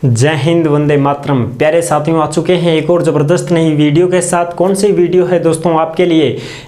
जय हिंद, वंदे मातरम। प्यारे साथियों, आ चुके हैं एक और ज़बरदस्त नई वीडियो के साथ। कौन सी वीडियो है दोस्तों आपके लिए?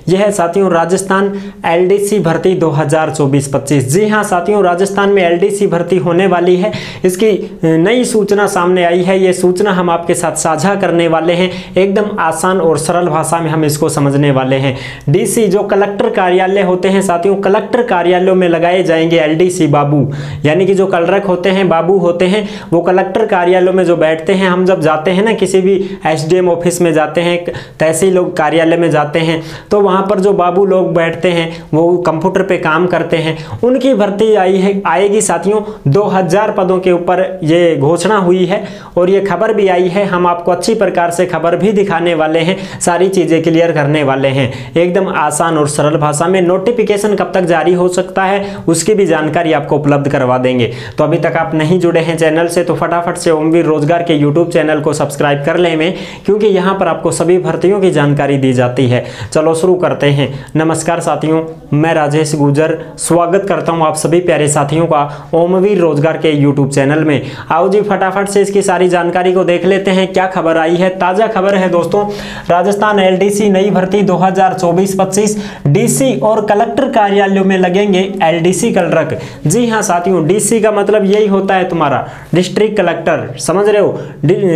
यह है साथियों राजस्थान एलडीसी भर्ती 2024-25। जी हां साथियों, राजस्थान में एलडीसी भर्ती होने वाली है। इसकी नई सूचना सामने आई है। ये सूचना हम आपके साथ साझा करने वाले हैं। एकदम आसान और सरल भाषा में हम इसको समझने वाले हैं। डीसी जो कलेक्टर कार्यालय होते हैं साथियों, कलेक्टर कार्यालयों में लगाए जाएंगे एलडीसी बाबू, यानी कि जो कलरक होते हैं, बाबू होते हैं, वो कलेक्टर कार्यालयों में जो बैठते हैं। हम जब जाते हैं ना किसी भी एसडीएम ऑफिस में जाते हैं, तहसील कार्यालय में जाते हैं, तो वहां पर जो बाबू लोग बैठते हैं वो कंप्यूटर पे काम करते हैं। उनकी भर्ती आएगी साथियों। 2000 पदों के ऊपर ये घोषणा हुई है और ये खबर भी आई है। हम आपको अच्छी प्रकार से खबर भी दिखाने वाले हैं, सारी चीजें क्लियर करने वाले हैं एकदम आसान और सरल भाषा में। नोटिफिकेशन कब तक जारी हो सकता है उसकी भी जानकारी आपको उपलब्ध करवा देंगे। तो अभी तक आप नहीं जुड़े हैं चैनल से तो फटाफट से ओमवीर रोजगार के यूट्यूब चैनल को सब्सक्राइब कर लें में, क्योंकि यहां पर आपको सभी भर्तियों की जानकारी दी जाती है। चलो शुरू करते हैं। नमस्कार साथियों, मैं राजेश गुजर स्वागत करता हूं आप सभी प्यारे साथियों का ओमवीर रोजगार के यूट्यूब चैनल में। आओ जी फटाफट से इसकी सारी जानकारी को देख लेते हैं। क्या खबर आई है? ताजा खबर है दोस्तों, राजस्थान एलडीसी नई भर्ती 2024-25 डीसी और कलेक्टर कार्यालयों में लगेंगे एलडीसी कलरक। जी हां साथियों, डीसी का मतलब यही होता है तुम्हारा डिस्ट्रिक्ट कलेक्टर, समझ रहे हो।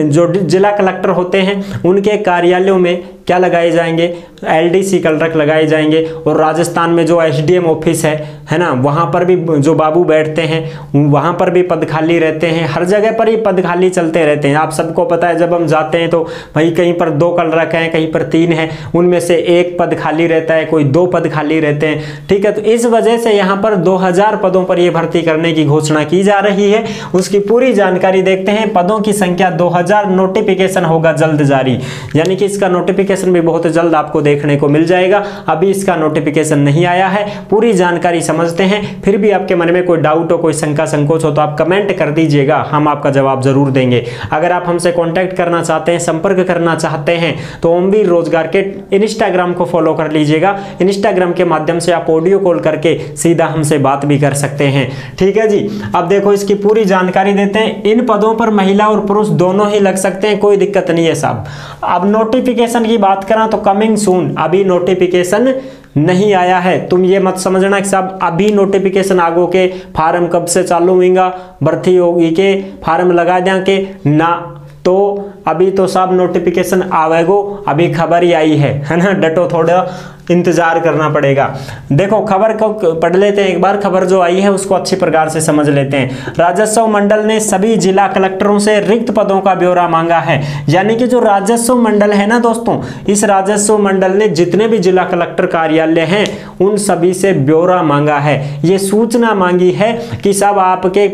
जो जिला कलेक्टर होते हैं उनके कार्यालयों में क्या लगाए जाएंगे? एलडीसी कलरक लगाए जाएंगे। और राजस्थान में जो एसडीएम ऑफिस है ना, वहां पर भी जो बाबू बैठते हैं वहां पर भी पद खाली रहते हैं। हर जगह पर ही पद खाली चलते रहते हैं। आप सबको पता है, जब हम जाते हैं तो भाई कहीं पर 2 कलरक हैं, कहीं पर 3 हैं, उनमें से 1 पद खाली रहता है, कोई 2 पद खाली रहते हैं। ठीक है, तो इस वजह से यहाँ पर 2000 पदों पर यह भर्ती करने की घोषणा की जा रही है। उसकी पूरी जानकारी देखते हैं। पदों की संख्या 2000। नोटिफिकेशन होगा जल्द जारी, यानी कि इसका नोटिफिकेशन भी बहुत जल्द आपको देखने को मिल जाएगा। अभी इसका नोटिफिकेशन नहीं आया है। पूरी जानकारी समझते हैं। फिर भी आपके मन में कोई डाउट हो, कोई शंका संकोच हो तो आप कमेंट कर दीजिएगा, हम आपका जवाब जरूर देंगे। अगर आप हमसे कांटेक्ट करना चाहते हैं, संपर्क करना चाहते हैं तो ओमवीर रोजगार के इंस्टाग्राम को फॉलो कर लीजिएगा। इंस्टाग्राम के माध्यम से आप ऑडियो कॉल करके सीधा हमसे बात भी कर सकते हैं। ठीक है जी, अब देखो इसकी पूरी जानकारी देते हैं। इन पदों पर महिला और पुरुष दोनों ही लग सकते हैं, कोई दिक्कत नहीं है साहब। अब नोटिफिकेशन की बात करें तो कमिंग सून, अभी नोटिफिकेशन नहीं आया है। तुम ये मत समझना कि साहब अभी नोटिफिकेशन आगो के फार्म कब से चालू होगा, भर्ती होगी के फार्म लगा दें के ना, तो अभी तो साहब नोटिफिकेशन आवेगो, अभी खबर ही आई है ना। डटो, थोड़ा इंतजार करना पड़ेगा। देखो खबर को पढ़ लेते हैं एक बार। खबर जो आई है उसको अच्छी प्रकार से समझ लेते हैं। राजस्व मंडल ने सभी जिला कलेक्टरों से रिक्त पदों का ब्यौरा मांगा है। यानी कि जो राजस्व मंडल है ना दोस्तों, इस राजस्व मंडल ने जितने भी जिला कलेक्टर कार्यालय हैं उन सभी से ब्यौरा मांगा है। ये सूचना मांगी है कि साहब आपके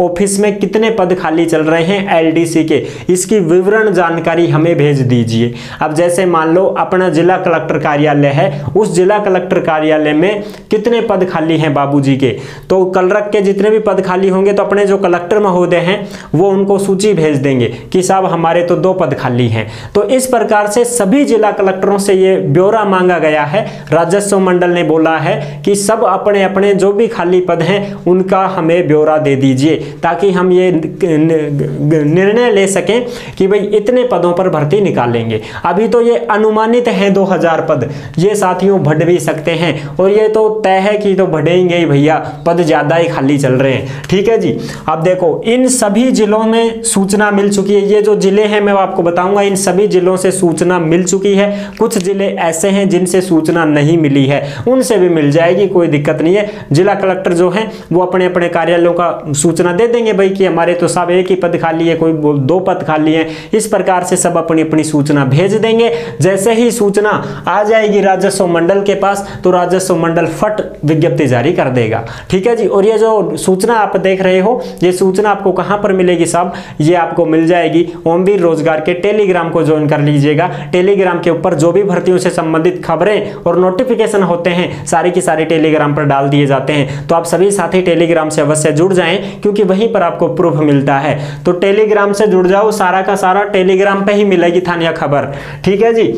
ऑफिस में कितने पद खाली चल रहे हैं एलडीसी के, इसकी विवरण जानकारी हमें भेज दीजिए। अब जैसे मान लो अपना जिला कलेक्टर कार्यालय है, उस जिला कलेक्टर कार्यालय में कितने पद खाली हैं बाबूजी के, तो कलरक के जितने भी पद खाली होंगे तो अपने जो कलेक्टर महोदय हैं वो उनको सूची भेज देंगे कि साहब हमारे तो 2 पद खाली हैं। तो इस प्रकार से सभी जिला कलेक्टरों से ये ब्यौरा मांगा गया है। राजस्व मंडल ने बोला है कि सब अपने अपने जो भी खाली पद हैं उनका हमें ब्यौरा दे दीजिए, ताकि हम ये निर्णय ले सकें कि भाई इतने पदों पर भर्ती निकालेंगे। अभी तो ये अनुमानित है 2000 पद, ये साथियों बढ़ भी सकते हैं और ये तो तय है कि तो बढ़ेंगे ही भैया, पद ज्यादा ही खाली चल रहे हैं। ठीक है जी, अब देखो इन सभी जिलों में सूचना मिल चुकी है। ये जो जिले हैं मैं आपको बताऊंगा, इन सभी जिलों से सूचना मिल चुकी है। कुछ जिले ऐसे हैं जिनसे सूचना नहीं मिली है, उनसे भी मिल जाएगी, कोई दिक्कत नहीं है। जिला कलेक्टर जो हैं वो अपने अपने कार्यालयों का सूचना दे देंगे भाई कि हमारे तो सब 1 ही पद खाली है, कोई 2 पद खाली है। इस प्रकार से सब अपनी अपनी सूचना भेज देंगे। जैसे ही सूचना आ जाएगी राजस्व मंडल के पास तो राजस्व मंडल फट विज्ञप्ति जारी कर देगा। ठीक है जी, और ये जो सूचना आप देख रहे हो, ये सूचना आपको कहां पर मिलेगी साहब? ये आपको मिल जाएगी ओमवीर रोजगार के टेलीग्राम को ज्वाइन कर लीजिएगा। टेलीग्राम के ऊपर जो भी भर्तियों से संबंधित खबरें और नोटिफिकेशन होते हैं सारी की सारी टेलीग्राम पर डाल दिए जाते हैं। तो आप सभी साथी टेलीग्राम से अवश्य जुड़ जाएं, क्योंकि वहीं पर आपको प्रूफ मिलता है। तो टेलीग्राम से जुड़ जाओ, सारा का सारा टेलीग्राम पे ही मिलेगी थानिया खबर। ठीक है जी,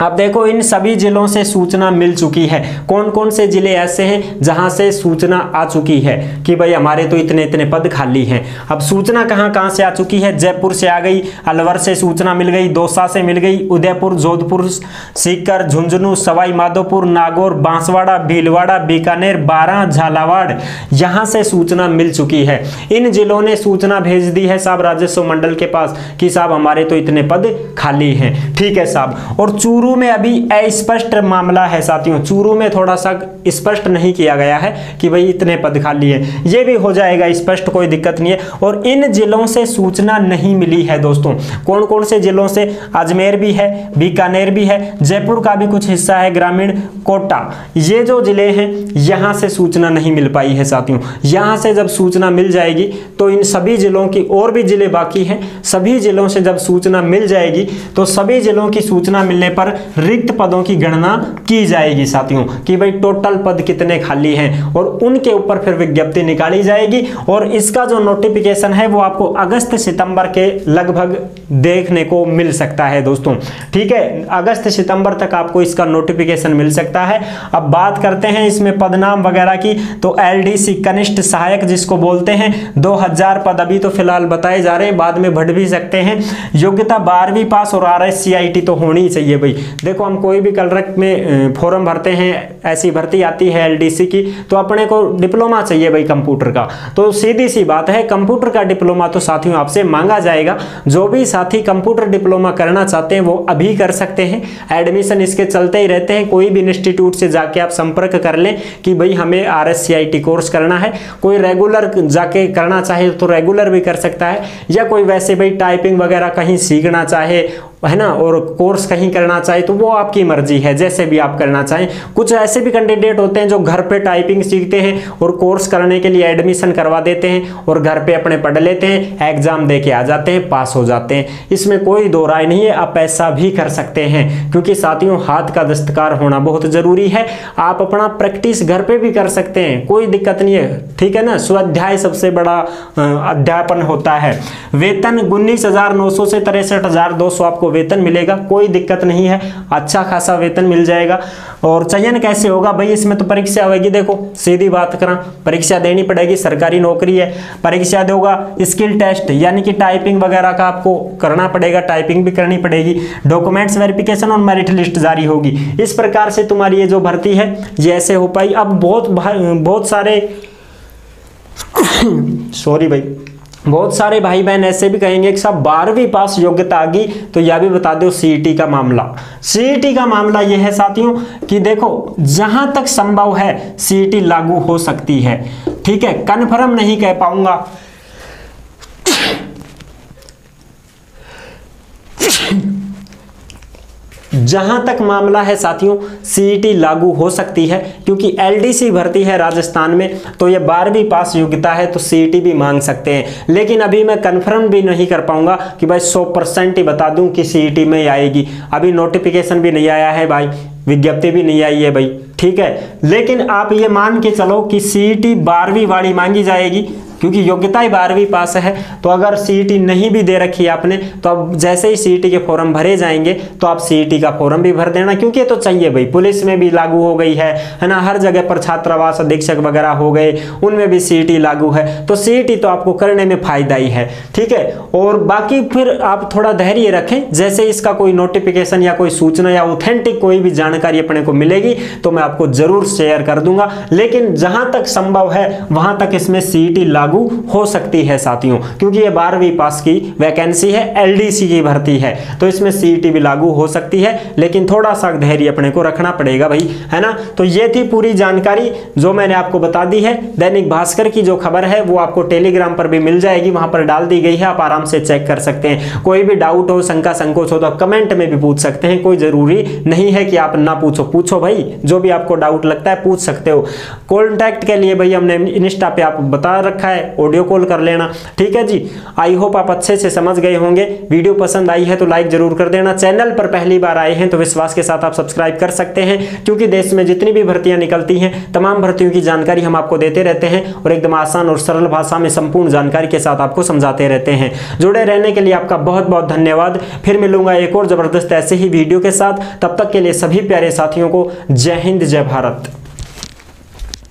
अब देखो इन सभी जिलों से सूचना मिल चुकी है। कौन कौन से जिले ऐसे हैं जहां से सूचना आ चुकी है कि भाई हमारे तो इतने इतने पद खाली हैं। अब सूचना कहां कहां से आ चुकी है? जयपुर से आ गई, अलवर से सूचना मिल गई, दौसा से मिल गई, उदयपुर, जोधपुर, सीकर, झुंझुनू, सवाई माधोपुर, नागौर, बांसवाड़ा, भीलवाड़ा, बीकानेर, बारां, झालावाड़, यहां से सूचना मिल चुकी है। इन जिलों ने सूचना भेज दी है साहब राजस्व मंडल के पास कि साहब हमारे तो इतने पद खाली हैं। ठीक है साहब। और चूरू में अभी अस्पष्ट मामला है साथियों, चूरू में थोड़ा सा स्पष्ट नहीं किया गया है कि भाई इतने पद खाली है, ये भी हो जाएगा स्पष्ट, कोई दिक्कत नहीं है। और इन जिलों से सूचना नहीं मिली है दोस्तों। कौन कौन से जिलों से? अजमेर भी है, बीकानेर भी है, जयपुर का भी कुछ हिस्सा है, ग्रामीण, कोटा, ये जो जिले हैं यहां से सूचना नहीं मिल पाई है साथियों। यहां से जब सूचना मिल जाएगी तो इन सभी जिलों की, और भी जिले बाकी हैं, सभी जिलों से जब सूचना मिल जाएगी तो सभी जिलों की सूचना मिलने पर रिक्त पदों की गणना की जाएगी साथियों कि भाई टोटल पद कितने खाली हैं, और उनके ऊपर फिर विज्ञप्ति निकाली जाएगी। और इसका जो नोटिफिकेशन है वो आपको अगस्त सितंबर के लगभग देखने को मिल सकता है दोस्तों। ठीक है, अगस्त सितंबर तक आपको इसका नोटिफिकेशन मिल सकता है। अब बात करते हैं इसमें पदनाम वगैरह की, तो एलडीसी कनिष्ठ सहायक जिसको बोलते हैं, 2000 पद अभी तो फिलहाल बताए जा रहे हैं, बाद में बढ़ भी सकते हैं। योग्यता 12वीं पास और RSCIT तो होनी ही चाहिए भाई। देखो हम कोई भी कलरक में फॉर्म भरते हैं, ऐसी भर्ती आती है एलडीसी की, तो अपने को डिप्लोमा चाहिए भाई कंप्यूटर का। तो सीधी सी बात है, कंप्यूटर का डिप्लोमा तो साथियों आपसे मांगा जाएगा। जो भी साथी कंप्यूटर डिप्लोमा करना चाहते हैं वो अभी कर सकते हैं, एडमिशन इसके चलते ही रहते हैं। कोई भी इंस्टीट्यूट से जाके आप संपर्क कर लें कि भाई हमें RSCIT कोर्स करना है। कोई रेगुलर जाके करना चाहे तो रेगुलर भी कर सकता है, या कोई वैसे भाई टाइपिंग वगैरह कहीं सीखना चाहे, है ना, और कोर्स कहीं करना चाहे तो वो आपकी मर्जी है, जैसे भी आप करना चाहें। कुछ ऐसे भी कैंडिडेट होते हैं जो घर पे टाइपिंग सीखते हैं और कोर्स करने के लिए एडमिशन करवा देते हैं और घर पे अपने पढ़ लेते हैं, एग्जाम दे के आ जाते हैं, पास हो जाते हैं। इसमें कोई दो राय नहीं है, आप ऐसा भी कर सकते हैं, क्योंकि साथियों हाथ का दस्तकार होना बहुत जरूरी है। आप अपना प्रैक्टिस घर पे भी कर सकते हैं, कोई दिक्कत नहीं है। ठीक है ना, स्वाध्याय सबसे बड़ा अध्यापन होता है। वेतन 19,900 से 63,200 आपको वेतन मिलेगा, कोई दिक्कत नहीं है, अच्छा खासा वेतन मिल जाएगा। और चयन कैसे होगा भाई? इसमें तो परीक्षा होगी। देखो सीधी बात करें, परीक्षा देनी पड़ेगी, सरकारी नौकरी है, परीक्षा दोगा। स्किल टेस्ट यानी कि टाइपिंग वगैरह का आपको करना पड़ेगा, टाइपिंग भी करनी पड़ेगी। डॉक्यूमेंट्स वेरिफिकेशन और मेरिट लिस्ट जारी होगी। इस प्रकार से तुम्हारी ये जो भर्ती है ये ऐसे हो पाई। अब बहुत सारे सॉरी भाई, बहुत सारे भाई बहन ऐसे भी कहेंगे कि साहब 12वीं पास योग्यता आ गई तो यह भी बता दो CET का मामला। CET का मामला यह है साथियों कि देखो जहां तक संभव है CET लागू हो सकती है। ठीक है, कन्फर्म नहीं कह पाऊंगा, जहां तक मामला है साथियों CET लागू हो सकती है, क्योंकि LDC भर्ती है राजस्थान में, तो ये 12वीं पास योग्यता है तो CET भी मांग सकते हैं। लेकिन अभी मैं कंफर्म भी नहीं कर पाऊंगा कि भाई 100% ही बता दूं कि CET में आएगी। अभी नोटिफिकेशन भी नहीं आया है भाई, विज्ञप्ति भी नहीं आई है भाई। ठीक है, लेकिन आप ये मान के चलो कि CET 12वीं वाली मांगी जाएगी, क्योंकि योग्यता ही 12वीं पास है। तो अगर CET नहीं भी दे रखी है आपने, तो अब जैसे ही CET के फॉर्म भरे जाएंगे तो आप CET का फॉर्म भी भर देना, क्योंकि ये तो चाहिए भाई। पुलिस में भी लागू हो गई है ना, हर जगह पर छात्रावास अधीक्षक वगैरह हो गए, उनमें भी CET लागू है, तो CET तो आपको करने में फायदा ही है। ठीक है, और बाकी फिर आप थोड़ा धैर्य रखें, जैसे इसका कोई नोटिफिकेशन या कोई सूचना या ऑथेंटिक कोई भी जानकारी अपने को मिलेगी तो मैं आपको जरूर शेयर कर दूंगा। लेकिन जहां तक संभव है वहां तक इसमें CET लागू हो सकती है साथियों, क्योंकि ये 12वीं पास की वैकेंसी है, LDC की भर्ती है, तो इसमें CET भी लागू हो सकती है। लेकिन थोड़ा सा धैर्य अपने को रखना पड़ेगा भाई, है ना। तो ये थी पूरी जानकारी जो मैंने आपको बता दी है। दैनिक भास्कर की जो खबर है वो आपको टेलीग्राम पर भी मिल जाएगी, वहां पर डाल दी गई है, आप आराम से चेक कर सकते हैं। कोई भी डाउट हो, शंका संकोच हो तो आप कमेंट में भी पूछ सकते हैं, कोई जरूरी नहीं है कि आप ना पूछो, पूछो भाई, जो भी आपको डाउट लगता है पूछ सकते हो। कॉन्टैक्ट के लिए भाई हमने इंस्टा पे आप बता रखा है, है ऑडियो कॉल कर लेना। ठीक है जी, आई होप आप अच्छे से समझ गए होंगे। वीडियो पसंद आई है तो लाइक जरूर कर देना। चैनल पर पहली बार आए हैं तो विश्वास के साथ आप सब्सक्राइब कर सकते हैं, क्योंकि देश में जितनी भी भर्तियां निकलती हैं तमाम भर्तियों की जानकारी हम आपको देते रहते हैं और एकदम आसान और सरल भाषा में संपूर्ण जानकारी के साथ आपको समझाते रहते हैं। जुड़े रहने के लिए आपका बहुत बहुत धन्यवाद। फिर मिलूंगा एक और जबरदस्त ऐसे ही वीडियो के साथ। तब तक के लिए सभी प्यारे साथियों को जय हिंद, जय भारत।